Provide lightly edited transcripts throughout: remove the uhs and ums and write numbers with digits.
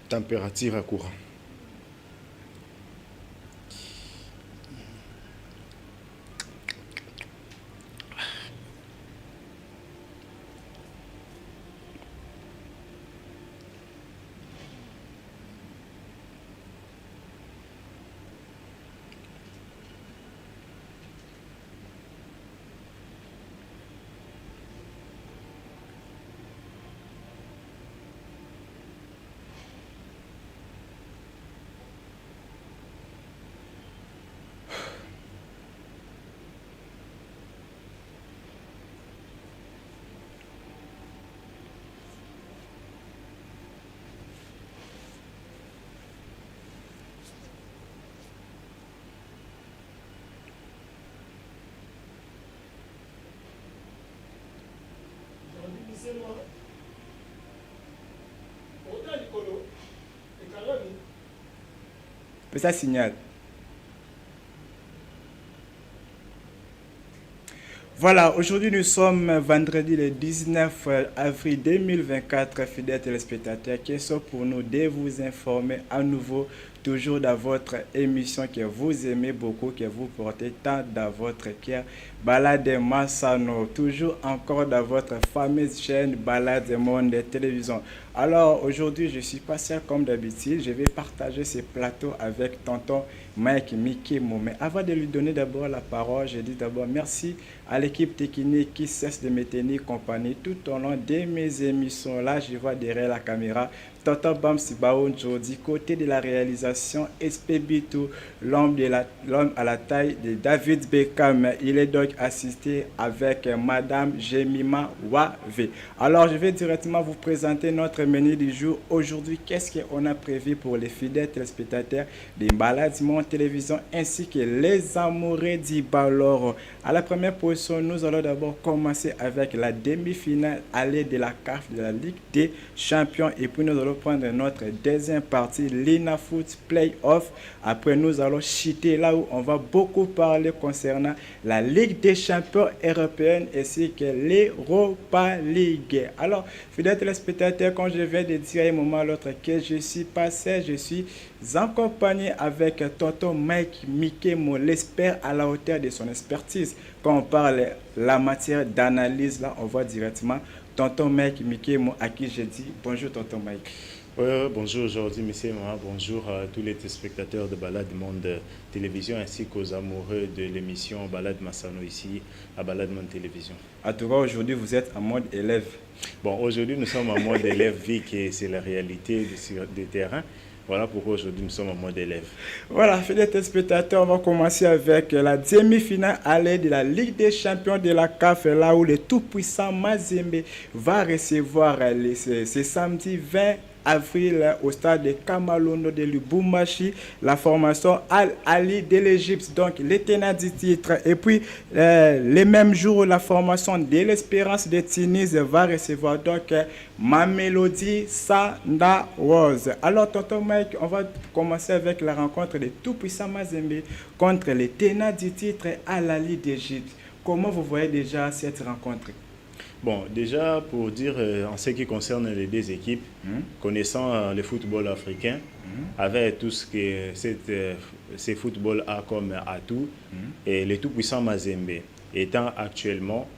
Température à courant. Ça signale. Voilà, aujourd'hui nous sommes vendredi le 19 avril 2024, fidèles téléspectateurs, qui sont pour nous de vous informer à nouveau, toujours dans votre émission que vous aimez beaucoup, que vous portez tant dans votre cœur, Balade Massano, toujours encore dans votre fameuse chaîne Balade Monde de Télévision. Alors aujourd'hui, je suis pas seul comme d'habitude, je vais partager ce plateau avec tonton Mike Mickey Mo. Mais avant de lui donner d'abord la parole, je dis d'abord merci à l'équipe technique qui cesse de me tenir compagnie tout au long de mes émissions. Là, je vois derrière la caméra Tonton Bam Sibaonjo du côté de la réalisation SPB2, l'homme à la taille de David Beckham. Il est donc assisté avec Madame Jemima Wave. Alors, je vais directement vous présenter notre menu du jour. Aujourd'hui, qu'est-ce qu'on a prévu pour les fidèles téléspectateurs des Balades Monde Télévision ainsi que les amoureux du ballon. À la première position, nous allons d'abord commencer avec la demi-finale allée de la CAF de la Ligue des Champions. Et puis nous allons prendre notre deuxième partie, l'INA Foot Playoff. Après, nous allons chuter là où on va beaucoup parler concernant la Ligue des Champions européenne ainsi que l'Europa League. Alors, fidèles téléspectateurs, comme je viens de dire à un moment à l'autre que je suis passé, je suis en compagnie avec tonton Mike Mikemo, l'expert à la hauteur de son expertise. Quand on parle la matière d'analyse, là, on voit directement tonton Mike Mikemo à qui je dis bonjour tonton Mike. Bonjour aujourd'hui, monsieur Moha. Bonjour à tous les téléspectateurs de Balade Monde Télévision ainsi qu'aux amoureux de l'émission Balade Massano ici à Balade Monde Télévision. En tout cas, aujourd'hui, vous êtes en mode élève. Bon, aujourd'hui, nous sommes en mode élève, vu que c'est la réalité du terrain. Voilà pourquoi aujourd'hui nous sommes en mode élève. Voilà, fidèles téléspectateurs, on va commencer avec la demi-finale allée de la Ligue des Champions de la CAF, là où le tout-puissant Mazembe va recevoir ce samedi 20 avril au stade de Kamalondo de Lubumbashi, la formation Al-Ali de l'Égypte, donc les tenants du titre. Et puis, les mêmes jours, la formation de l'Espérance de Tunis va recevoir donc Mamelodi Sundowns. Alors, tonton Mike, on va commencer avec la rencontre de tout-puissant Mazembe contre les tenants du titre Al-Ali d'Égypte. Comment vous voyez déjà cette rencontre? Bon, déjà pour dire en ce qui concerne les deux équipes, connaissant le football africain, avec tout ce que ce football a comme atout, et le tout-puissant Mazembe étant actuellement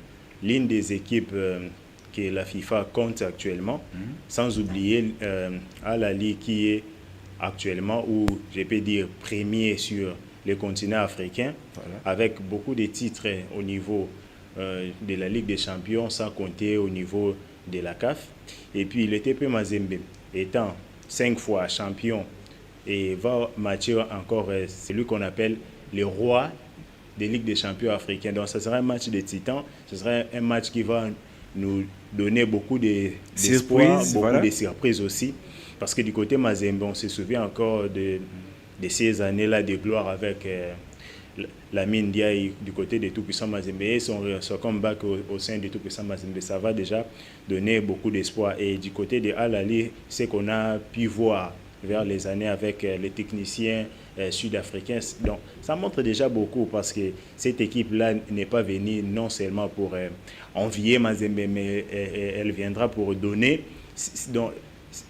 l'une des équipes que la FIFA compte actuellement, sans oublier Al-Ali qui est actuellement, ou je peux dire premier sur le continent africain, voilà, avec beaucoup de titres au niveau de la Ligue des Champions, sans compter au niveau de la CAF. Et puis le TP Mazembe étant 5 fois champion et va matcher encore celui qu'on appelle le roi des Ligues des Champions africains. Donc ce sera un match de titans, ce sera un match qui va nous donner beaucoup d'espoir, beaucoup voilà, de surprises aussi. Parce que du côté Mazembe, on se souvient encore de ces années-là de gloire avec Lamine Ndiaye du côté de tout-puissant Mazembe et son comeback au sein de tout-puissant Mazembe, ça va déjà donner beaucoup d'espoir. Et du côté de Al-Ali, c'est qu'on a pu voir vers les années avec les techniciens sud-africains. Donc ça montre déjà beaucoup parce que cette équipe-là n'est pas venue non seulement pour envier Mazembe, mais elle viendra pour donner. Donc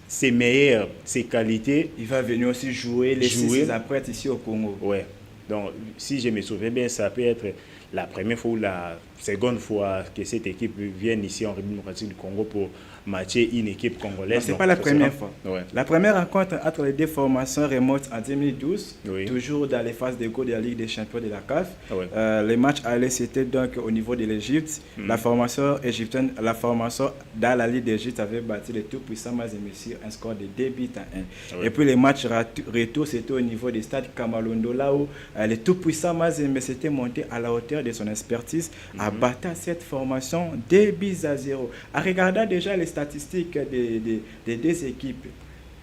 ses meilleures, ses qualités. Il va venir aussi jouer les 6 après ici au Congo. Ouais. Donc, si je me souviens bien, ça peut être la première fois ou la seconde fois que cette équipe vienne ici en République démocratique du Congo pour matcher une équipe congolaise. Ce n'est pas la première fois. Ouais. La première rencontre entre les deux formations remonte en 2012, oui. toujours dans les phases de groupe de la Ligue des champions de la CAF. Ouais. Les matchs allaient, c'était donc au niveau de l'Égypte. La formation égyptienne, la formation dans la Ligue d'Égypte avait battu les tout-puissants Mazembe sur un score de 2 buts à 1. Ouais. Et puis les matchs retour, c'était au niveau du stade Kamalondo, là où les tout-puissants Mazembe s'étaient montés à la hauteur de son expertise, à battre cette formation 2 buts à 0. En regardant déjà les statistiques des deux équipes,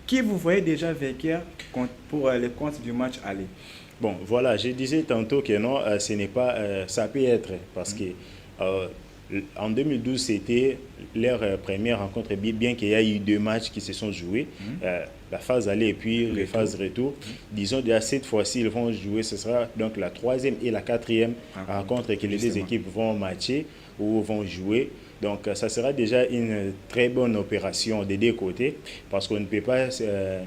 qui vous voyez déjà vainqueur pour les comptes du match aller? Bon, voilà, je disais tantôt que non, ce n'est pas, ça peut être, parce que en 2012, c'était leur première rencontre, bien qu'il y ait eu 2 matchs qui se sont joués, la phase aller et puis les phases retour. Disons déjà cette fois-ci, ils vont jouer, ce sera donc la 3e et la 4e rencontre que les 2 équipes vont matcher ou vont jouer. Donc, ça sera déjà une très bonne opération des 2 côtés, parce qu'on ne peut pas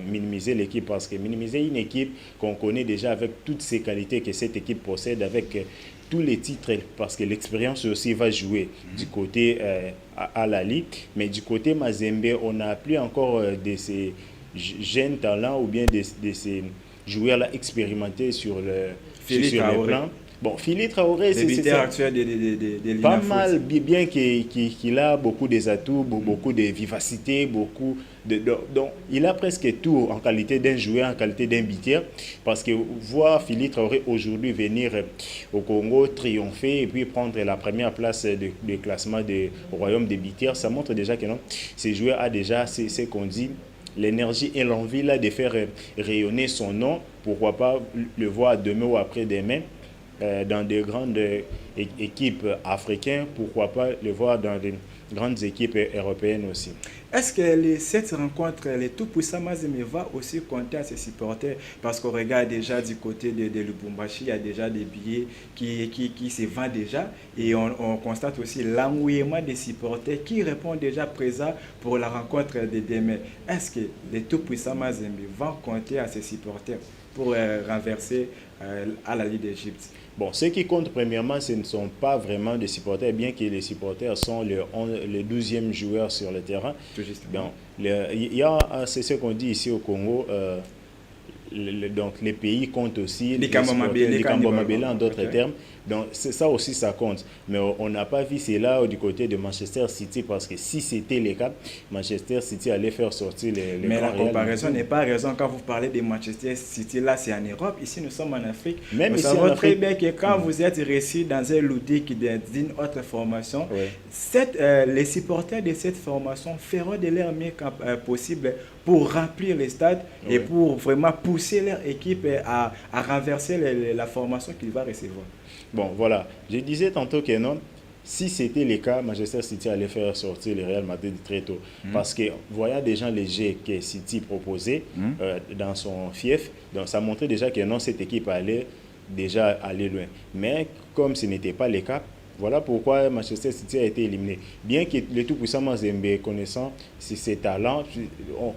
minimiser l'équipe, parce que minimiser une équipe qu'on connaît déjà avec toutes ces qualités que cette équipe possède, avec tous les titres, parce que l'expérience aussi va jouer du côté à la Ligue, mais du côté Mazembe, on n'a plus encore de ces jeunes talents ou bien de ces joueurs-là expérimentés sur le plan. Bon, Philippe Traoré, c'est actuel de pas mal, bien qu'il a beaucoup d'atouts, beaucoup de vivacité, beaucoup donc, il a presque tout en qualité d'un joueur, en qualité d'un buteur. Parce que voir Philippe Traoré aujourd'hui venir au Congo, triompher et puis prendre la première place du classement du royaume des buteurs, ça montre déjà que non, ce joueur a déjà, c'est qu'on dit, l'énergie et l'envie là de faire rayonner son nom. Pourquoi pas le voir demain ou après-demain dans des grandes équipes africaines, pourquoi pas le voir dans des grandes équipes européennes aussi. Est-ce que cette rencontre, les tout-puissants Mazembe va aussi compter à ses supporters? Parce qu'on regarde déjà du côté de Lubumbashi, il y a déjà des billets qui se vendent déjà. Et on constate aussi l'engouement des supporters qui répondent déjà présents pour la rencontre de demain. Est-ce que les tout-puissants Mazembe vont compter à ses supporters pour renverser à la Ligue d'Égypte? Bon, ce qui compte premièrement, ce ne sont pas vraiment des supporters, bien que les supporters sont les 12e joueurs sur le terrain. Donc, il y a, c'est ce qu'on dit ici au Congo, donc les pays comptent aussi, les Kambomabélé en d'autres termes. Donc ça aussi ça compte. Mais on n'a pas vu cela du côté de Manchester City, parce que si c'était le cas, Manchester City allait faire sortir les mais la comparaison n'est pas raison. Quand vous parlez de Manchester City, là c'est en Europe, ici nous sommes en Afrique. Même nous savons très bien que quand vous êtes réussi dans un ludique d'une autre formation, les supporters de cette formation feront de leur mieux possible pour remplir les stades et pour vraiment pousser leur équipe à renverser la formation qu'il va recevoir. Bon, voilà. Je disais tantôt que non, si c'était le cas, Manchester City allait faire sortir le Real Madrid très tôt. Parce que, voyant des gens légers que City proposait dans son fief, donc ça montrait déjà que non, cette équipe allait déjà aller loin. Mais comme ce n'était pas le cas, voilà pourquoi Manchester City a été éliminé. Bien que le tout-puissant Mazembe, connaissant ses talents,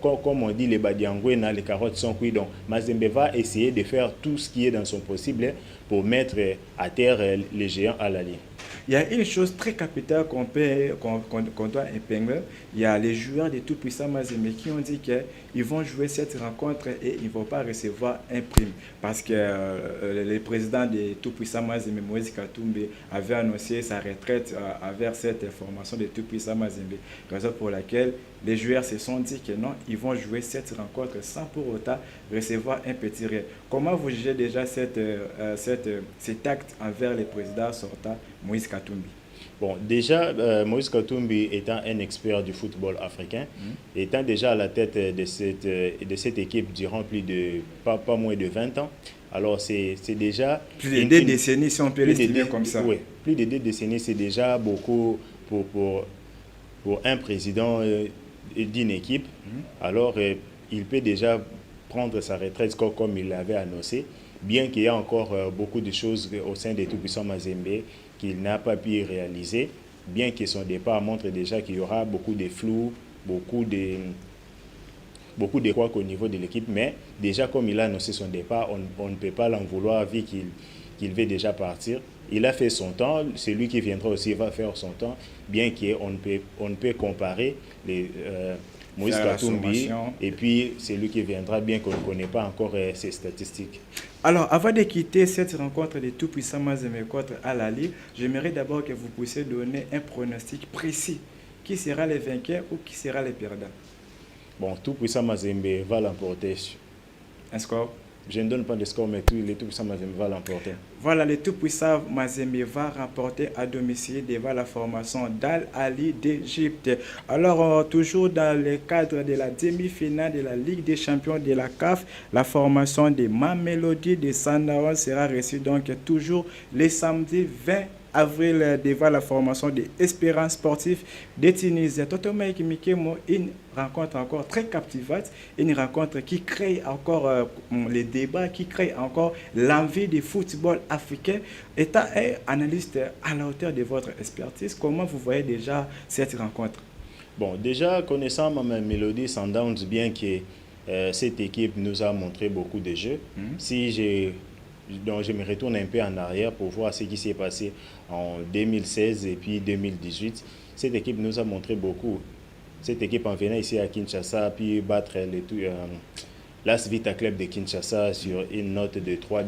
comme on dit, les Badiangoué, les carottes sont cuites. Donc Mazembe va essayer de faire tout ce qui est dans son possible pour mettre à terre les géants à la ligne. Il y a une chose très capitale qu'on doit épingler. Il y a les joueurs de tout-puissants Mazembe qui ont dit qu'ils vont jouer cette rencontre et ils ne vont pas recevoir un prime. Parce que le président de tout-puissants Mazembe, Moïse Katumbi, avait annoncé sa retraite envers cette formation de tout-puissants Mazembe. Raison pour laquelle les joueurs se sont dit que non, ils vont jouer cette rencontre sans pour autant recevoir un petit rien. Comment vous jugez déjà cet acte envers le président sortant, Moïse Katumbi? Bon, déjà, Moïse Katumbi étant un expert du football africain, étant déjà à la tête de cette équipe durant pas moins de 20 ans, alors c'est déjà... Plus de 2 décennies, si on peut l'estimer comme ça. Oui, plus de 2 décennies, c'est déjà beaucoup pour un président d'une équipe. Alors, il peut déjà prendre sa retraite comme il l'avait annoncé, bien qu'il y ait encore beaucoup de choses au sein des tout-puissants Mazembe qu'il n'a pas pu réaliser, bien que son départ montre déjà qu'il y aura beaucoup de flou, beaucoup de beaucoup de quoi qu'au niveau de l'équipe, mais déjà comme il a annoncé son départ, on ne peut pas l'en vouloir vu qu'il veut déjà partir. Il a fait son temps, celui qui viendra aussi va faire son temps, bien qu'on ne peut comparer Moïse Katumbi et puis celui qui viendra, bien qu'on ne connaît pas encore ses statistiques. Alors, avant de quitter cette rencontre des tout-puissants Mazembe contre Al-Ahly, j'aimerais d'abord que vous puissiez donner un pronostic précis. Qui sera le vainqueur ou qui sera le perdant? Bon, tout-puissant Mazembe va l'emporter. Un score? Je ne donne pas de score, mais les tout-puissants Mazembe va l'emporter. Voilà, le tout-puissant Mazembe va remporter à domicile devant la formation d'Al-Ahly d'Égypte. Alors, toujours dans le cadre de la demi-finale de la Ligue des champions de la CAF, la formation de Mamelodi de Sundowns sera reçue donc toujours le samedi 20 avril devant la formation de Espérance Sportive de Tunisie. Totalement une rencontre encore très captivante, une rencontre qui crée encore les débats, qui crée encore l'envie du football africain. Étant un analyste à la hauteur de votre expertise, comment vous voyez déjà cette rencontre? Bon, déjà connaissant Mamelodi Sundowns, bien que cette équipe nous a montré beaucoup de jeux, donc je me retourne un peu en arrière pour voir ce qui s'est passé en 2016 et puis 2018. Cette équipe nous a montré beaucoup. Cette équipe en venant ici à Kinshasa, puis battre l'As Vita Club de Kinshasa sur une note de 3-1.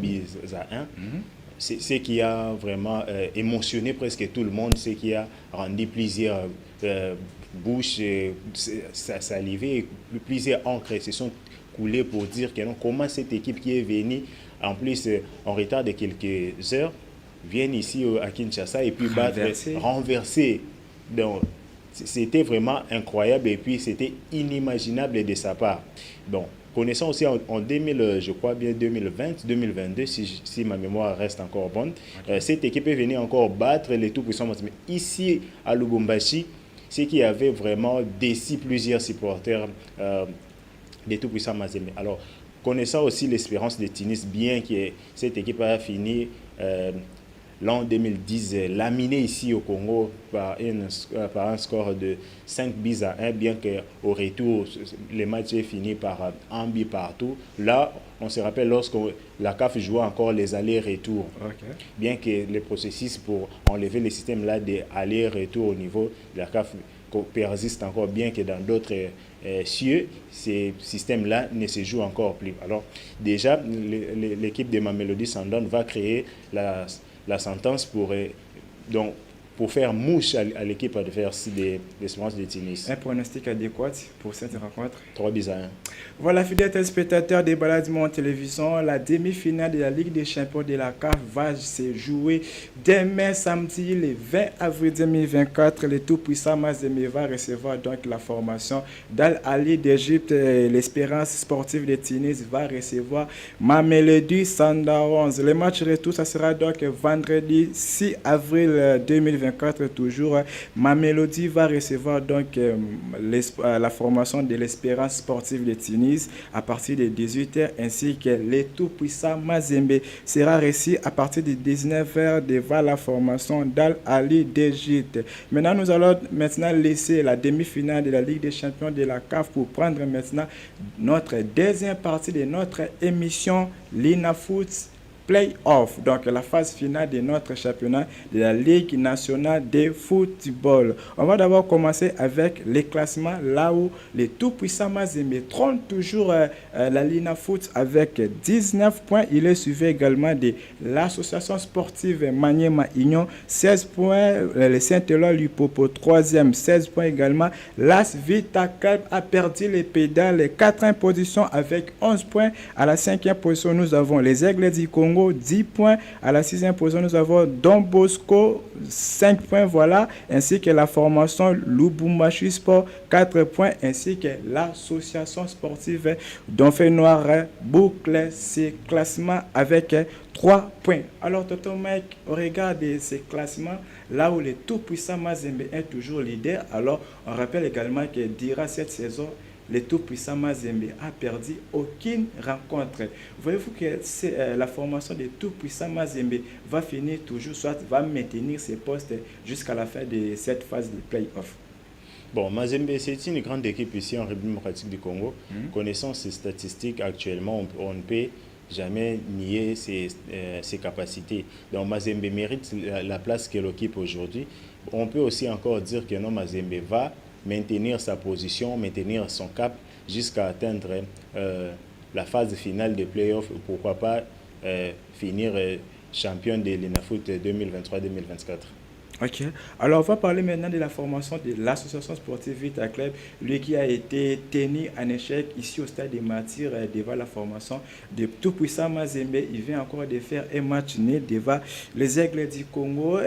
C'est ce qui a vraiment émotionné presque tout le monde, ce qui a rendu plusieurs bouches salivées, plusieurs encres se sont coulées pour dire que non, comment cette équipe qui est venue en plus en retard de quelques heures, viennent ici à Kinshasa et puis renverser. Donc, c'était vraiment incroyable et puis c'était inimaginable de sa part. Bon, connaissant aussi en 2000, je crois bien 2020, 2022, si ma mémoire reste encore bonne, cette équipe est venue encore battre les tout-puissants. Mais ici à Lubumbashi, ce qui avait vraiment déçu plusieurs supporters des tout-puissants Mazembe. Alors, connaissant aussi l'Espérance de Tunis, bien que cette équipe a fini l'an 2010 laminée ici au Congo par un score de 5-1, bien qu'au retour, le match est fini par 1 but partout. Là, on se rappelle lorsque la CAF jouait encore les allers-retours. Bien que le processus pour enlever le système là des allers-retours au niveau de la CAF persiste encore, bien que dans d'autres cieux, ces systèmes-là ne se jouent encore plus. Alors, déjà, l'équipe de Mamelodi Sundowns va créer la sentence pour faire mouche à l'équipe adverse des Espérances de Tunis. Un pronostic adéquat pour cette rencontre? 3-1. Voilà, fidèles téléspectateurs des Balades Monde Télévision, la demi-finale de la Ligue des champions de la CAF va se jouer demain samedi, le 20 avril 2024. Le tout-puissant Mazembe va recevoir donc la formation d'Al-Ahly d'Égypte. L'Espérance Sportive de Tunis va recevoir Mamelodi Sundowns. Le match retour, ça sera donc vendredi 6 avril 2024. Toujours, Mamelodi va recevoir donc la formation de l'Espérance Sportive de Tunis à partir de 18h, ainsi que le tout-puissant Mazembe sera reçu à partir de 19h devant la formation d'Al-Ahly d'Égypte. Maintenant, nous allons laisser la demi-finale de la Ligue des champions de la CAF pour prendre maintenant notre deuxième partie de notre émission Linafoot Play-off, donc la phase finale de notre championnat de la Ligue nationale de football. On va d'abord commencer avec les classements, là où les tout-puissants Mazembe trônent toujours la Linafoot avec 19 points. Il est suivi également de l'association sportive Maniema Union, 16 points. Le Saint-Éloi Lupopo, 3e, 16 points également. L'As Vita Club a perdu les pédales, 4e position avec 11 points. À la 5e position, nous avons les Aigles du Congo, 10 points. À la 6e position, nous avons Don Bosco, 5 points, voilà, ainsi que la formation Lubumbashi Sport, 4 points, ainsi que l'association sportive Donfé Noir boucle ses classements avec 3 points. Alors, Toto Mike, au regard de ces classements, là où le tout-puissant Mazembe est toujours leader, alors on rappelle également que durant cette saison, le tout-puissant Mazembe a perdu aucune rencontre. Voyez-vous que la formation de tout-puissant Mazembe va finir toujours, soit va maintenir ses postes jusqu'à la fin de cette phase de play-off? Bon, Mazembe, c'est une grande équipe ici en République démocratique du Congo. Connaissant ses statistiques actuellement, on ne peut jamais nier ses capacités. Donc Mazembe mérite la place qu'elle occupe aujourd'hui. On peut aussi encore dire que non, Mazembe va maintenir sa position, maintenir son cap jusqu'à atteindre la phase finale des playoffs. Pourquoi pas finir champion de l'ENAFOOT 2023-2024. Ok. Alors, on va parler maintenant de la formation de l'association sportive Vita Club, lui qui a été tenu en échec ici au stade des Martyrs devant la formation de tout-puissant Mazembe. Il vient encore de faire un match nul devant les Aigles du Congo.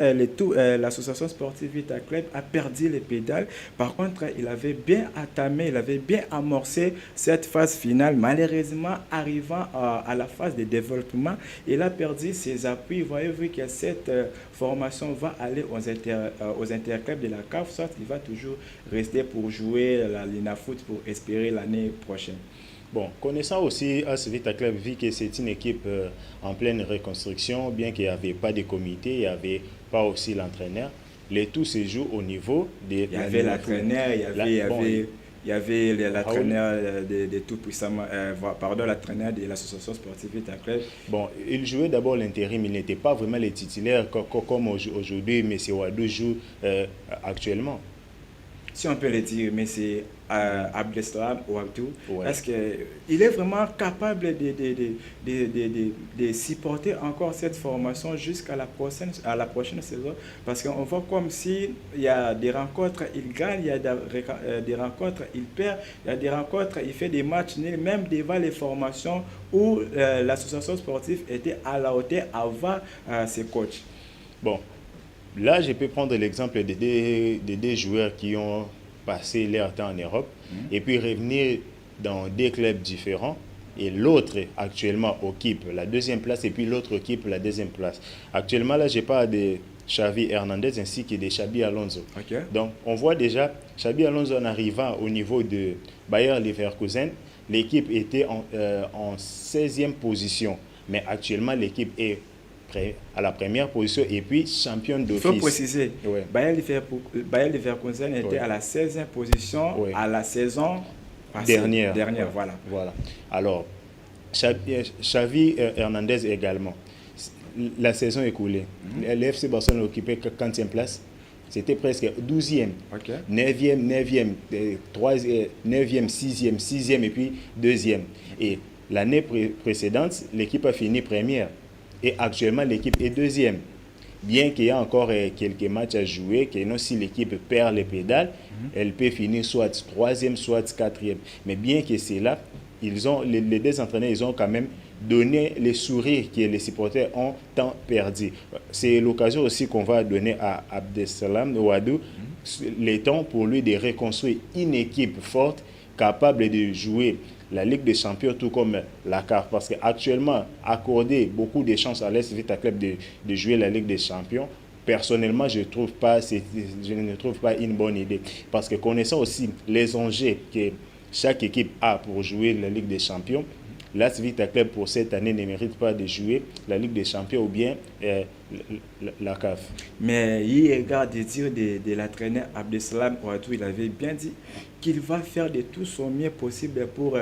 L'association sportive Vita Club a perdu les pédales. Par contre, il avait bien entamé, il avait bien amorcé cette phase finale. Malheureusement, arrivant à la phase de développement, il a perdu ses appuis. Voyez-vous que cette formation va aller aux interclubs de la CAF, soit il va toujours rester pour jouer la l'ENAFOOT pour espérer l'année prochaine. Bon, connaissant aussi AS Vita Club, vu que c'est une équipe en pleine reconstruction, bien qu'il n'y avait pas de comité, il n'y avait pas aussi l'entraîneur, les tout se joue au niveau des... Il y avait l'entraîneur, il y avait l'entraîneur de tout puissamment, l'entraîneur de l'association sportive Vita Club. Bon, il jouait d'abord l'intérim, il n'était pas vraiment les titulaires comme aujourd'hui, M. Wadou joue actuellement. Si on peut le dire, mais c'est Abdeslam Ouabdou, Ouais. parce qu'il est vraiment capable de supporter encore cette formation jusqu'à la prochaine saison, parce qu'on voit comme si il y a des rencontres, il gagne, il y a des rencontres, il perd, il y a des rencontres, il fait des matchs nuls, même devant les formations où l'association sportive était à la hauteur avant ses coachs. Bon, là, je peux prendre l'exemple de deux joueurs qui ont passé leur temps en Europe et puis revenir dans des clubs différents. Et l'autre, actuellement, occupe la deuxième place et puis l'autre occupe la deuxième place. Actuellement, là, je parle de Xavi Hernandez ainsi que de Xabi Alonso. Okay. Donc, on voit déjà Xabi Alonso en arrivant au niveau de Bayer Leverkusen, l'équipe était en 16e position. Mais actuellement, l'équipe est à la première position et puis championne d'office. Il faut préciser, Ouais. Bayer Leverkusen était à la 16e position à la saison passée, dernière. Voilà. Alors, Xavi Hernandez également. La saison écoulée, l'FC Barcelone occupait 40e place. C'était presque 12e, 9e, 3e, 9e, 6e et puis 2e. Et l'année précédente, l'équipe a fini première. Et actuellement, l'équipe est deuxième. Bien qu'il y ait encore quelques matchs à jouer, que non, si l'équipe perd les pédales, elle peut finir soit troisième, soit quatrième. Mais bien que c'est là, les deux entraîneurs, ils ont quand même donné les sourires que les supporters ont tant perdu. C'est l'occasion aussi qu'on va donner à Abdeslam Ouadou, le temps pour lui de reconstruire une équipe forte, capable de jouer la Ligue des Champions, tout comme la CAF, parce qu'actuellement, accorder beaucoup de chances à l'AS Vita Club de jouer la Ligue des Champions, personnellement, je ne trouve pas une bonne idée. Parce que connaissant aussi les enjeux que chaque équipe a pour jouer la Ligue des Champions, l'AS Vita Club pour cette année ne mérite pas de jouer la Ligue des Champions ou bien la CAF. Mais il regarde de dire de l'entraîneur Abdeslam Ouadou, il avait bien dit qu'il va faire de tout son mieux possible pour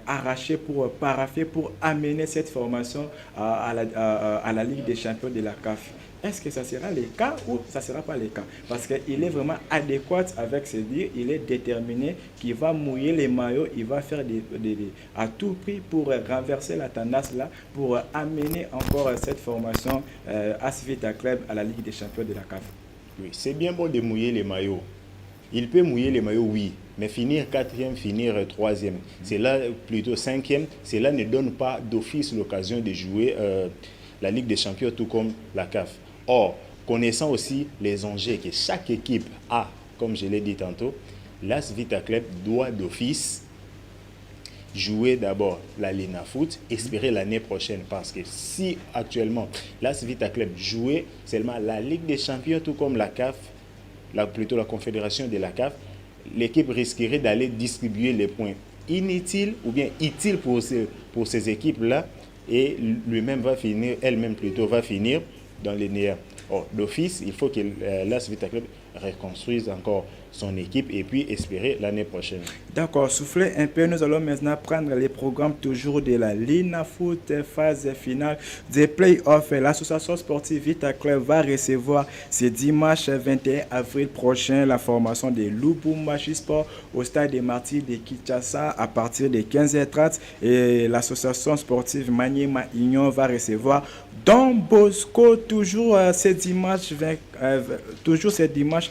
arracher, pour paraffer, pour amener cette formation à la Ligue des Champions de la CAF. Est-ce que ça sera le cas ou ça ne sera pas le cas? Parce qu'il est vraiment adéquat avec ses dires, il est déterminé qu'il va mouiller les maillots, il va faire à tout prix pour renverser la tendance là, pour amener encore cette formation AS Vita Club à la Ligue des Champions de la CAF. Oui, c'est bien bon de mouiller les maillots. Il peut mouiller les maillots, oui, mais finir quatrième, finir troisième, c'est là plutôt cinquième, cela ne donne pas d'office l'occasion de jouer la Ligue des Champions tout comme la CAF. Or, connaissant aussi les enjeux que chaque équipe a, comme je l'ai dit tantôt, l'AS Vita Club doit d'office jouer d'abord la l'ENAFOOT, espérer l'année prochaine. Parce que si actuellement l'AS Vita Club jouait seulement la Ligue des Champions, tout comme la CAF, plutôt la confédération de la CAF, l'équipe risquerait d'aller distribuer les points inutiles ou bien utiles pour ces équipes-là, et lui-même va finir, elle-même plutôt va finir dans les néants. Or, d'office, il faut que l'AS Vita Club reconstruise encore son équipe et puis espérer l'année prochaine. D'accord, soufflez un peu, nous allons maintenant prendre les programmes toujours de la Lina Foot, phase finale des playoffs. L'association sportive Vita Club va recevoir ce dimanche 21 avril prochain la formation de Lubumbashi Sport au stade des Martyrs de Kinshasa à partir de 15h30 et l'association sportive Maniema Union va recevoir Don Bosco toujours ce dimanche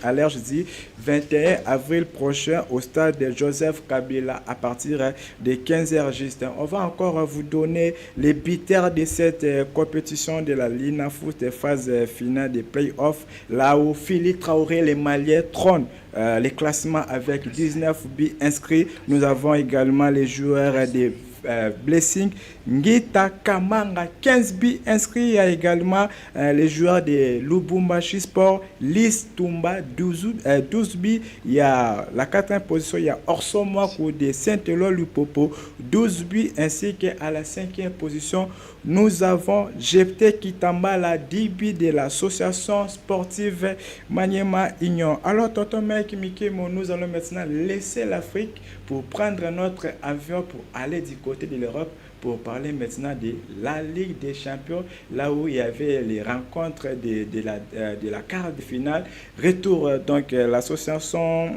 à l'heure jeudi 21 avril prochain au stade de Joseph Kabila à partir de 15h juste. On va encore vous donner les bitères de cette compétition de la Lina Foot phase finale des playoffs, là où Philippe Traoré, les Maliens, trônent les classements avec 19 buts inscrits. Nous avons également les joueurs des Blessing Ngita Kamanga 15 buts inscrits. Il y a également les joueurs de Lubumbashi Sport Lys Tumba 12 buts. Il y a la 4e position, il y a Orson Mwaku de Saint-Eloi Lupopo 12 buts, ainsi qu'à la 5e position nous avons Jepté Kitambala 10 buts de l'association sportive Maniema Union. Alors tonton Mike Mikemo, nous allons maintenant laisser l'Afrique pour prendre notre avion pour aller du côté de l'Europe pour parler maintenant de la Ligue des Champions, là où il y avait les rencontres de la quart de finale. Retour donc l'association,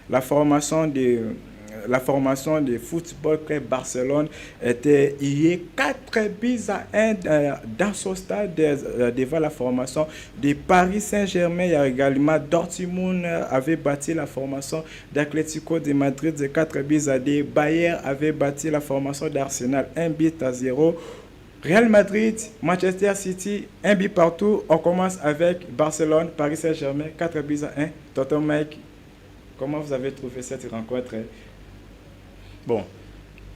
la formation de Football Club Barcelone était hier 4 buts à 1 dans son stade devant la formation de Paris Saint-Germain. Il y a également Dortmund avait battu la formation d'Atlético de Madrid de 4 buts à 2. Bayern avait battu la formation d'Arsenal 1 but à 0. Real Madrid, Manchester City, 1 but partout. On commence avec Barcelone, Paris Saint-Germain, 4 buts à 1. Tonton Mike, comment vous avez trouvé cette rencontre? Bon,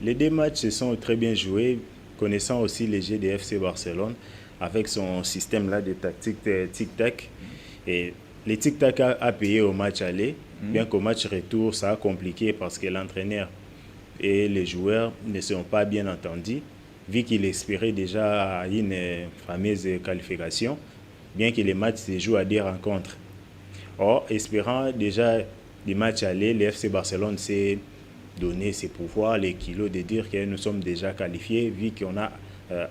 les deux matchs se sont très bien joués, connaissant aussi les jeux de FC Barcelone avec son système-là de tactique tic-tac. Et les tic-tac a payé au match aller, bien qu'au match retour, ça a compliqué parce que l'entraîneur et les joueurs ne sont pas bien entendus, vu qu'il espérait déjà une fameuse qualification, bien que les matchs se jouent à des rencontres. Or, espérant déjà des matchs aller, le FC Barcelone s'est donner ses pouvoirs, les kilos, de dire que nous sommes déjà qualifiés, vu qu'on a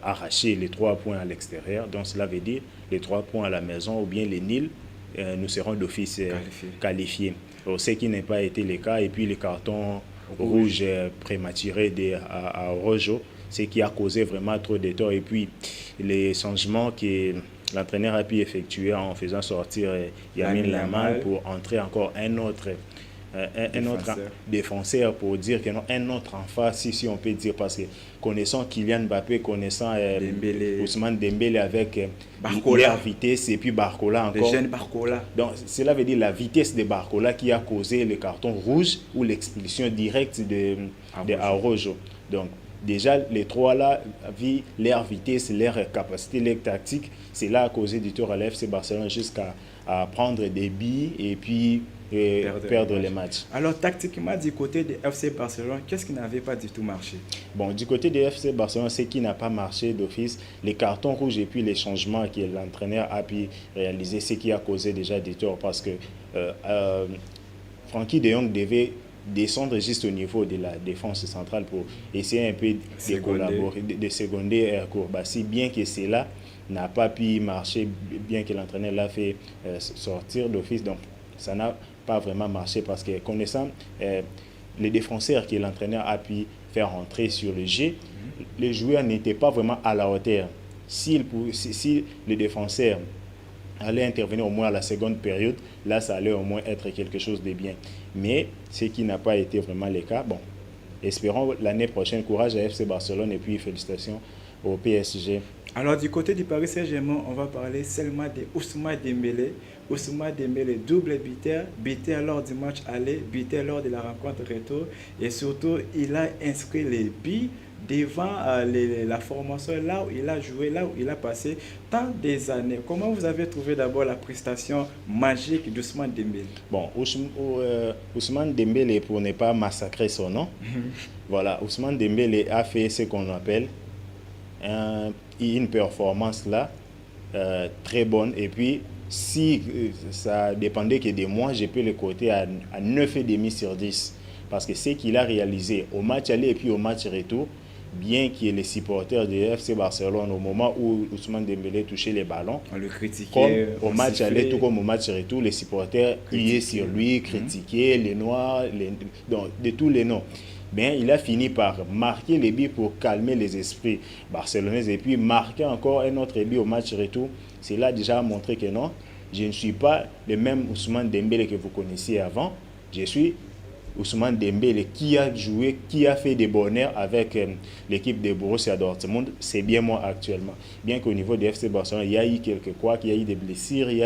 arraché les 3 points à l'extérieur. Donc cela veut dire les 3 points à la maison ou bien les nuls, nous serons d'office qualifiés. Ce qui n'a pas été le cas. Et puis les cartons rouges prématurés à Rojo, ce qui a causé vraiment trop de tort. Et puis les changements que l'entraîneur a pu effectuer en faisant sortir Lamine Yamal pour entrer encore un autre défenseur pour dire que non, un autre en face, si on peut dire, parce que connaissant Kylian Mbappé, connaissant Ousmane Dembélé avec leur vitesse et puis Barcola encore. Le jeune Barcola. Donc cela veut dire la vitesse de Barcola qui a causé le carton rouge ou l'expulsion directe de Araujo. Donc déjà les trois là, vu leur vitesse, leur capacité, leur tactique, c'est là à causer du tour à l'FC Barcelone jusqu'à prendre des billes et puis perdre les matchs. Alors tactiquement du côté de FC Barcelone, qu'est-ce qui n'avait pas du tout marché? Bon, du côté de FC Barcelone, ce qui n'a pas marché d'office, les cartons rouges et puis les changements que l'entraîneur a pu réaliser, ce qui a causé déjà des torts parce que Frenkie de Jong devait descendre juste au niveau de la défense centrale pour essayer un peu de collaborer, de seconder Kourbassi, bien que cela n'a pas pu marcher, bien que l'entraîneur l'a fait sortir d'office. Donc ça n'a pas vraiment marché parce que connaissant les défenseurs que l'entraîneur a pu faire entrer sur le jeu, les joueurs n'étaient pas vraiment à la hauteur. Si le défenseur allait intervenir au moins à la seconde période, là ça allait au moins être quelque chose de bien. Mais ce qui n'a pas été vraiment le cas, bon, espérons l'année prochaine, courage à FC Barcelone et puis félicitations au PSG. Alors du côté du Paris Saint-Germain, on va parler seulement de Ousmane Dembélé. Ousmane Dembélé, double buteur lors du match aller, buteur lors de la rencontre retour. Et surtout, il a inscrit les buts devant la formation, là où il a joué, là où il a passé tant des années. Comment vous avez trouvé d'abord la prestation magique d'Ousmane Dembélé? Bon, Ousmane Dembélé, pour ne pas massacrer son nom, voilà, Ousmane Dembélé a fait ce qu'on appelle une performance là très bonne. Et puis, si ça dépendait que de moi, je peux le coter à 9,5 sur 10. Parce que ce qu'il a réalisé au match aller et puis au match retour, bien que les supporters de FC Barcelone, au moment où Ousmane Dembélé touchait les ballons, on le critiquait, comme au match aller, tout comme au match retour, les supporters criaient sur lui, critiquaient les Noirs, donc, de tous les noms. Bien, il a fini par marquer les buts pour calmer les esprits barcelonais et puis marquer encore un autre but au match retour. C'est là déjà montré que non, je ne suis pas le même Ousmane Dembélé que vous connaissiez avant. Je suis Ousmane Dembélé qui a joué, qui a fait des bonheurs avec l'équipe de Borussia Dortmund. C'est bien moi actuellement. Bien qu'au niveau du FC Barcelone, il y a eu quelques couacs, il y a eu des blessures, il y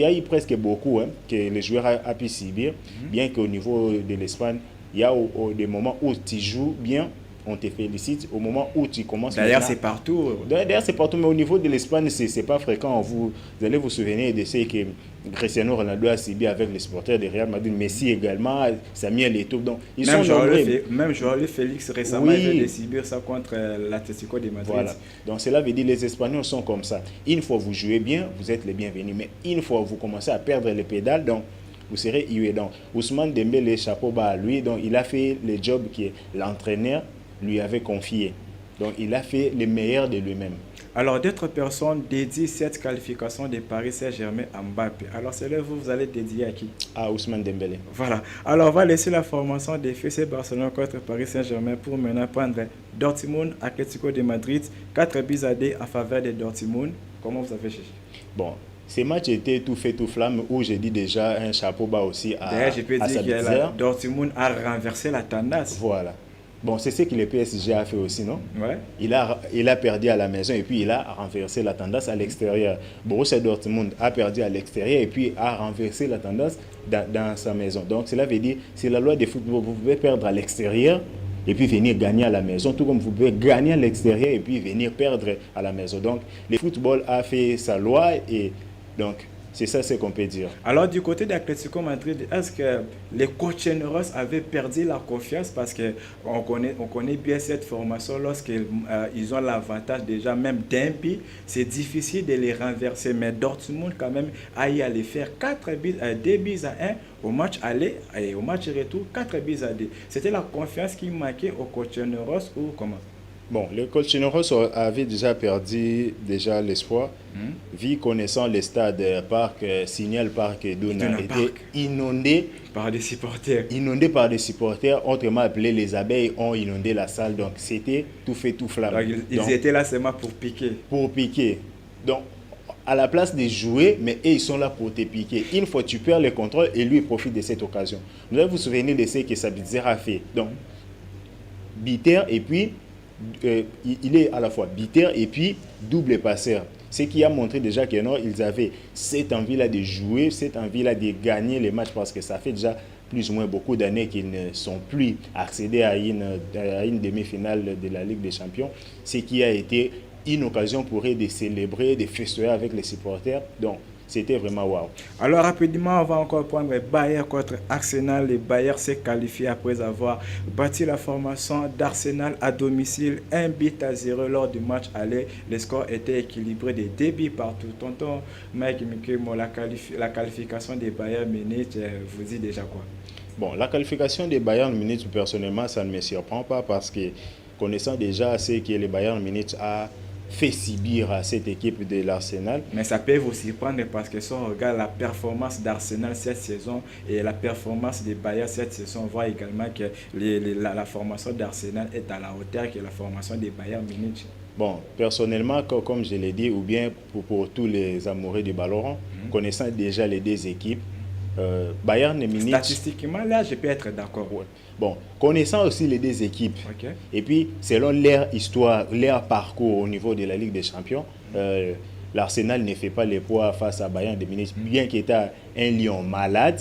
a eu presque beaucoup que les joueurs a pu subir. Bien qu'au niveau de l'Espagne, il y a des moments où tu joues bien, on te félicite. Au moment où tu commences... D'ailleurs, c'est partout. D'ailleurs, c'est partout, mais au niveau de l'Espagne, ce n'est pas fréquent. Vous allez vous souvenir de ce que Cristiano Ronaldo a subi avec les supporters de Real Madrid, Messi également, Samuel Eto'o. Donc, ils sont nombreux. Même Joao Félix récemment, il vient de subir ça contre l'Atlético de Madrid. Voilà. Donc, cela veut dire que les Espagnols sont comme ça. Une fois vous jouez bien, vous êtes les bienvenus. Mais une fois vous commencez à perdre les pédales, donc vous serez hué. Donc, Ousmane Dembélé, chapeau bas à lui. Donc, il a fait le job que l'entraîneur lui avait confié. Donc, il a fait le meilleur de lui-même. Alors, d'autres personnes dédient cette qualification de Paris Saint-Germain à Mbappé. Alors, c'est là vous allez dédier à qui? À Ousmane Dembélé. Voilà. Alors, on va laisser la formation des FC Barcelone contre Paris Saint-Germain pour maintenant prendre Dortmund, Atlético de Madrid, 4 buts à 2 en faveur de Dortmund. Comment vous avez cherché? Bon, ces matchs étaient tout fait, tout flamme, où j'ai dit déjà un chapeau bas aussi à d'ailleurs, je peux dire que Dortmund a renversé la tendance. Voilà. Bon, c'est ce que le PSG a fait aussi, non? Ouais. Il a perdu à la maison et puis il a renversé la tendance à l'extérieur. Borussia Dortmund a perdu à l'extérieur et puis a renversé la tendance dans sa maison. Donc, cela veut dire, c'est la loi du football. Vous pouvez perdre à l'extérieur et puis venir gagner à la maison, tout comme vous pouvez gagner à l'extérieur et puis venir perdre à la maison. Donc, le football a fait sa loi et donc, c'est ça ce qu'on peut dire. Alors, du côté d'Atlético Madrid, est-ce que les coachs avaient perdu la confiance parce qu'on connaît bien cette formation lorsqu'ils ont l'avantage déjà même d'un but, c'est difficile de les renverser. Mais Dortmund quand même a eu à les faire 2 buts à 1 au match aller et au match retour, 4 buts à 2. C'était la confiance qui manquait au coach ou comment? Bon, le coach Rossi avait déjà perdu l'espoir, vu connaissant le stade Parc, Signal Parc Iduna était inondé par des supporters. Inondé par des supporters, autrement appelés les abeilles, ont inondé la salle. Donc c'était tout fait, tout flamme. Donc, ils étaient là seulement pour piquer. Pour piquer. Donc, à la place de jouer, mais ils sont là pour te piquer. Une fois tu perds le contrôle et lui profite de cette occasion. Vous allez vous souvenir de ce que Sabitzer a fait. Donc, Bitter et puis il est à la fois buteur et puis double passeur. Ce qui a montré déjà que non, ils avaient cette envie-là de jouer, cette envie-là de gagner les matchs parce que ça fait déjà plus ou moins beaucoup d'années qu'ils ne sont plus accédés à une demi-finale de la Ligue des Champions. Ce qui a été une occasion pour eux de célébrer, de fêter avec les supporters. Donc, c'était vraiment waouh. Alors rapidement, on va encore prendre Bayern contre Arsenal. Le Bayern s'est qualifié après avoir battu la formation d'Arsenal à domicile 1 but à 0 lors du match aller. Le score était équilibré de 2 buts partout. Tonton Mike Mikemo, la qualification des Bayern Munich, vous dit déjà quoi? Bon, la qualification des Bayern Munich, personnellement, ça ne me surprend pas parce que connaissant déjà ce que le Bayern Munich a fait subir à cette équipe de l'Arsenal. Mais ça peut vous surprendre parce que si on regarde la performance d'Arsenal cette saison et la performance des Bayern cette saison, on voit également que la formation d'Arsenal est à la hauteur que la formation des Bayern Munich. Bon, personnellement, comme je l'ai dit, ou bien pour tous les amoureux du ballon rond, connaissant déjà les deux équipes, Bayern et Munich... Statistiquement, là, je peux être d'accord. Ouais. Bon, connaissant aussi les deux équipes, et puis selon leur histoire, leur parcours au niveau de la Ligue des Champions, l'Arsenal ne fait pas les poids face à Bayern de Munich, bien qu'il était un lion malade,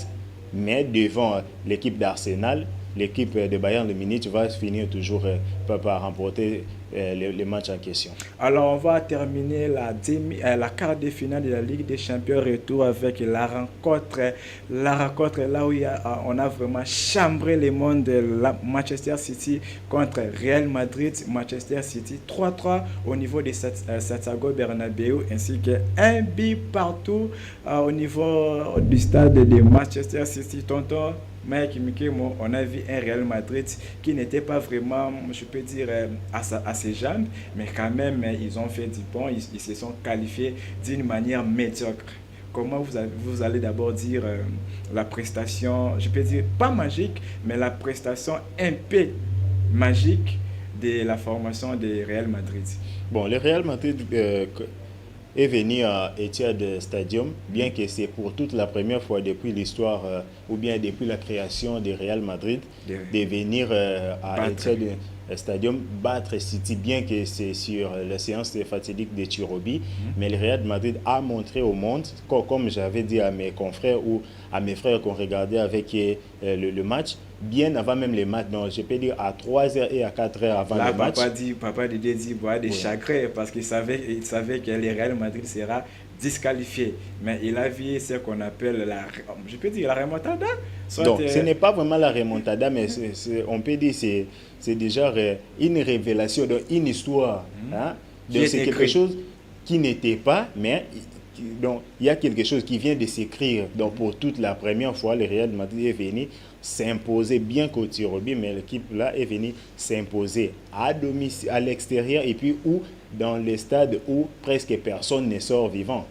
mais devant l'équipe d'Arsenal, l'équipe de Bayern de Munich va finir toujours par remporter les matchs en question. Alors, on va terminer la quart de finale de la Ligue des Champions retour avec la rencontre là où on a vraiment chambré le monde de Manchester City contre Real Madrid. Manchester City 3-3 au niveau de Santiago Bernabéu ainsi qu'un but partout au niveau du stade de Manchester City. Tonton Mike Mikemo, on a vu un Real Madrid qui n'était pas vraiment, je peux dire, à ses jambes, mais quand même, ils ont fait du bon, ils se sont qualifiés d'une manière médiocre. Comment vous allez d'abord dire la prestation, je peux dire pas magique, mais la prestation un peu magique de la formation de Real Madrid? Bon, le Real Madrid est venu à Etihad Stadium, bien que c'est pour toute la première fois depuis l'histoire ou bien depuis la création du Real Madrid de venir à Etihad Stadium battre City, bien que c'est sur la séance fatidique de Tirobi. Mais le Real Madrid a montré au monde, comme j'avais dit à mes confrères ou à mes frères qu'on regardait avec le match, bien avant même les matchs, donc je peux dire à 3h et à 4h avant le match. Papa Didier dit boire des chagrins parce qu'il savait que le Real Madrid sera disqualifié. Mais il a vu ce qu'on appelle je peux dire la remontada. Donc ce n'est pas vraiment la remontada, mais on peut dire que c'est déjà une révélation, une histoire. Donc c'est quelque chose qui n'était pas, mais donc il y a quelque chose qui vient de s'écrire. Donc pour toute la première fois, le Real Madrid est venu s'imposer, bien qu'au Tirobi, mais l'équipe là est venue s'imposer à domicile, à l'extérieur, et puis dans les stades où presque personne ne sort vivant.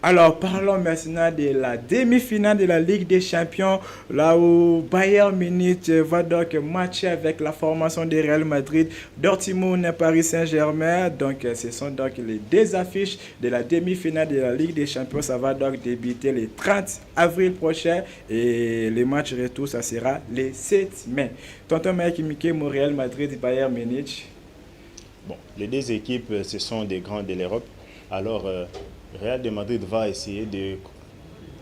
Alors, parlons maintenant de la demi-finale de la Ligue des Champions, là où Bayern Munich va donc matcher avec la formation de Real Madrid, Dortmund, Paris Saint-Germain. Donc, ce sont donc les deux affiches de la demi-finale de la Ligue des Champions. Ça va donc débuter le 30 avril prochain et le match retour, ça sera le 7 mai. Tonton Mike Mickey, Real Madrid, Bayern Munich. Bon, les deux équipes, ce sont des grands de l'Europe. Alors, Real de Madrid va essayer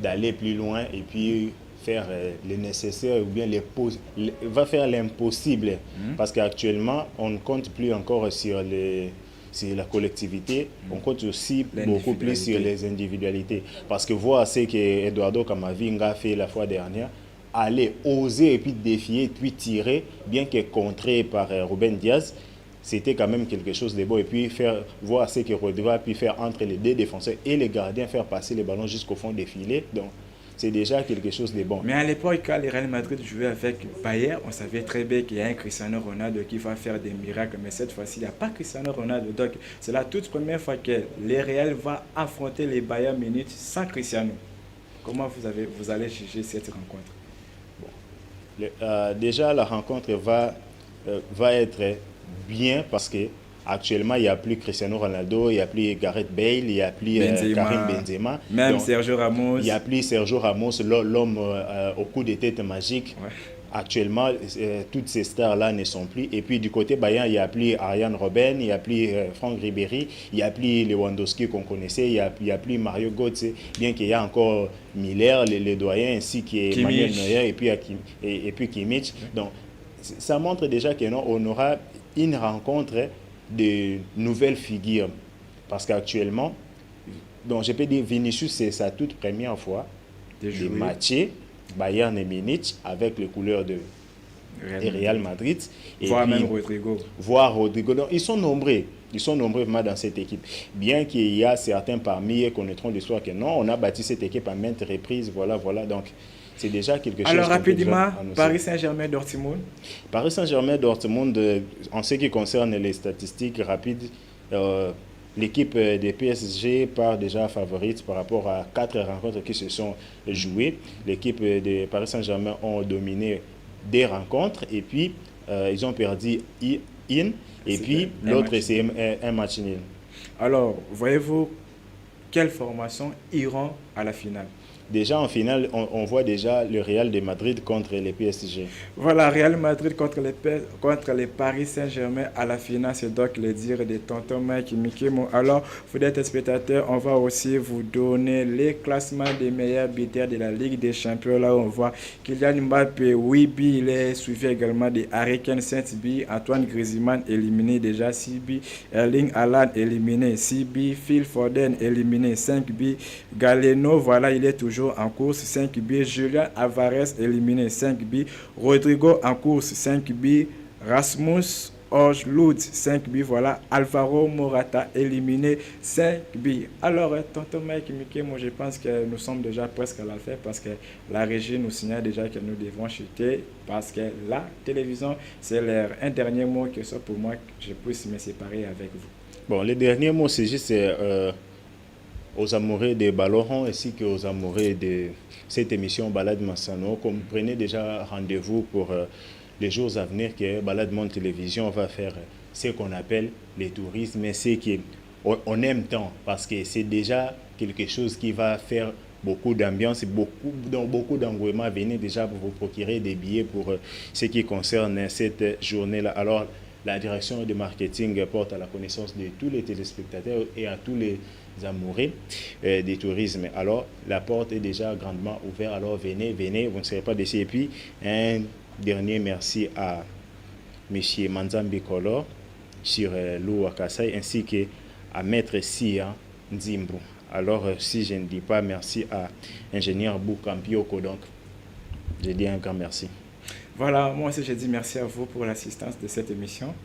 d'aller plus loin et puis faire le nécessaire ou bien va faire l'impossible. Parce qu'actuellement, on ne compte plus encore sur la collectivité, on compte aussi beaucoup plus sur les individualités. Parce que voir ce que Eduardo Camavinga a fait la fois dernière, aller oser et puis défier, puis tirer, bien que contré par Ruben Diaz, c'était quand même quelque chose de beau. Et puis voir ce que Rodrigo a pu faire entre les deux défenseurs et les gardiens, faire passer les ballons jusqu'au fond des filets. Donc, c'est déjà quelque chose de bon. Mais à l'époque, quand le Real Madrid jouait avec Bayern, on savait très bien qu'il y a un Cristiano Ronaldo qui va faire des miracles. Mais cette fois-ci, il n'y a pas Cristiano Ronaldo. Donc, c'est la toute première fois que le Real va affronter les Bayern Munich sans Cristiano. Comment vous allez juger cette rencontre? Bon. Déjà, la rencontre va être bien parce que actuellement il n'y a plus Cristiano Ronaldo, il n'y a plus Gareth Bale, il n'y a plus Karim Benzema, même Sergio Ramos, il n'y a plus Sergio Ramos, l'homme au coup de tête magique. Actuellement, toutes ces stars-là ne sont plus. Et puis du côté Bayern, il n'y a plus Arjen Robben, il n'y a plus Franck Ribéry, il n'y a plus Lewandowski qu'on connaissait, il n'y a plus Mario Götze, bien qu'il y a encore Müller, les doyens, ainsi que Manuel Neuer et puis Kimmich. Donc ça montre déjà qu'on aura une rencontre de nouvelles figures. Parce qu'actuellement, donc je peux dire Vinicius, c'est sa toute première fois de matcher Bayern et Munich avec les couleurs de Real Madrid. Voire même Rodrigo. Voire Rodrigo. Donc, ils sont nombreux vraiment dans cette équipe. Bien qu'il y a certains parmi eux connaîtront l'histoire que non, on a bâti cette équipe à maintes reprises. Voilà. Donc, c'est déjà quelque chose. Alors rapidement, Paris Saint-Germain, Dortmund. Paris Saint-Germain, Dortmund, en ce qui concerne les statistiques rapides, l'équipe des PSG part déjà favorite par rapport à 4 rencontres qui se sont jouées. L'équipe de Paris Saint-Germain ont dominé des rencontres et puis ils ont perdu une et puis l'autre c'est un match nul. Alors, voyez-vous quelles formations iront à la finale? déjà en finale, on voit déjà le Real de Madrid contre les PSG. Voilà, Real Madrid contre les Paris Saint-Germain à la finale, c'est donc le dire de tonton Mike Mikemo. Alors, vous êtes spectateurs, on va aussi vous donner les classements des meilleurs buteurs de la Ligue des Champions. Là, on voit Kylian Mbappé, 8 buts, il est suivi également de Harry Kane, 7 buts, Antoine Griezmann éliminé déjà 6 buts, Erling Haaland éliminé 6 buts, Phil Foden éliminé 5 buts, Galeno, voilà, il est toujours en course, 5 buts, Julian Alvarez éliminé 5 buts, Rodrigo en course 5 buts, Rasmus Højlund 5 buts, voilà, Alvaro Morata éliminé 5 buts. Alors, tonton Mike Mickey, moi je pense que nous sommes déjà presque à la fin parce que la régie nous signale déjà que nous devons chuter parce que la télévision, c'est un dernier mot que ça pour moi que je puisse me séparer avec vous. Bon, le dernier mot, c'est juste aux amoureux des ballons ainsi qu'aux amoureux de cette émission Balade Massano. Comme prenez déjà rendez-vous pour les jours à venir que Balade Monde Télévision va faire ce qu'on appelle les tourismes, et c'est qu'on aime tant parce que c'est déjà quelque chose qui va faire beaucoup d'ambiance, beaucoup d'engouement. Venez déjà pour vous procurer des billets pour ce qui concerne cette journée-là. Alors, la direction de marketing porte à la connaissance de tous les téléspectateurs et à tous les amoureux du tourisme. Alors, la porte est déjà grandement ouverte. Alors, venez, vous ne serez pas déçus. Et puis, un dernier merci à M. Manzambi Kolor sur l'eau à Kassai ainsi qu'à Maître Sia Nzimbu. Alors, si je ne dis pas merci à ingénieur Boukampioko, donc je dis un grand merci. Voilà, moi aussi je dis merci à vous pour l'assistance de cette émission.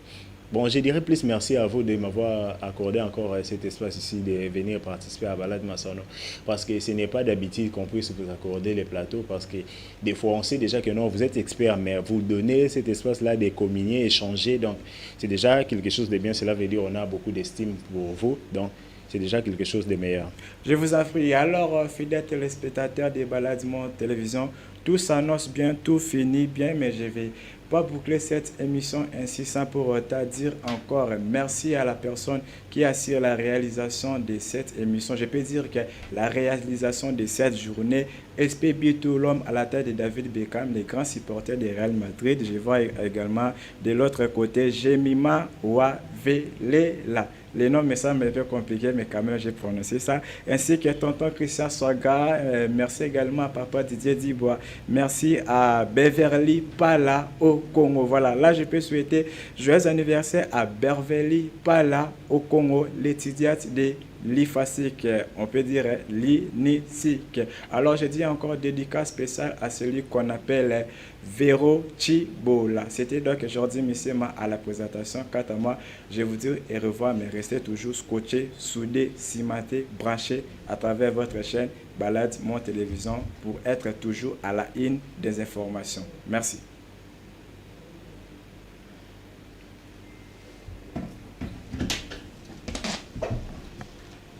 Bon, je dirais plus merci à vous de m'avoir accordé encore cet espace ici de venir participer à Balade Massano. Parce que ce n'est pas d'habitude qu'on puisse vous accorder les plateaux parce que des fois on sait déjà que non, vous êtes expert, mais vous donnez cet espace-là de communier, échanger. Donc c'est déjà quelque chose de bien. Cela veut dire qu'on a beaucoup d'estime pour vous. Donc c'est déjà quelque chose de meilleur. Je vous en prie. Alors, fidèles téléspectateurs des Balades Monde Télévision, tout s'annonce bien, tout finit bien, mais je vais pas boucler cette émission ainsi sans pour autant dire encore merci à la personne qui assure la réalisation de cette émission. Je peux dire que la réalisation de cette journée, SP Bito, l'homme à la tête de David Beckham, les grands supporters de Real Madrid. Je vois également de l'autre côté Jemima Wavelela. Les noms me semblent un peu compliqués, mais quand même j'ai prononcé ça. Ainsi que tonton Christian Soga. Merci également à papa Didier Dibois. Merci à Beverly Pala au Congo. Voilà, là je peux souhaiter joyeux anniversaire à Beverly Pala au Congo, l'étudiante de l'IFASIC, on peut dire l'INISIC. Alors je dis encore dédicace spéciale à celui qu'on appelle Véro Chibola. C'était donc Jordi Missema à la présentation. Quant à moi, je vous dis au revoir, mais restez toujours scotchés, soudés, cimentés, branchés à travers votre chaîne Balade Monde Télévision pour être toujours à la une des informations. Merci.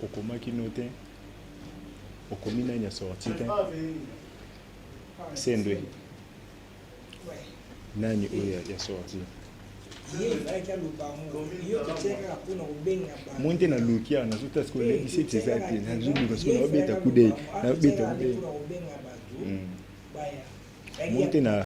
Okoma qui notait Okomina il y a sorti Sendwe Nani Oya il y a sorti Monte na lukia na zuta skole isi tezati na zubi kwa skole obeta kudei na obeta kudei Monte na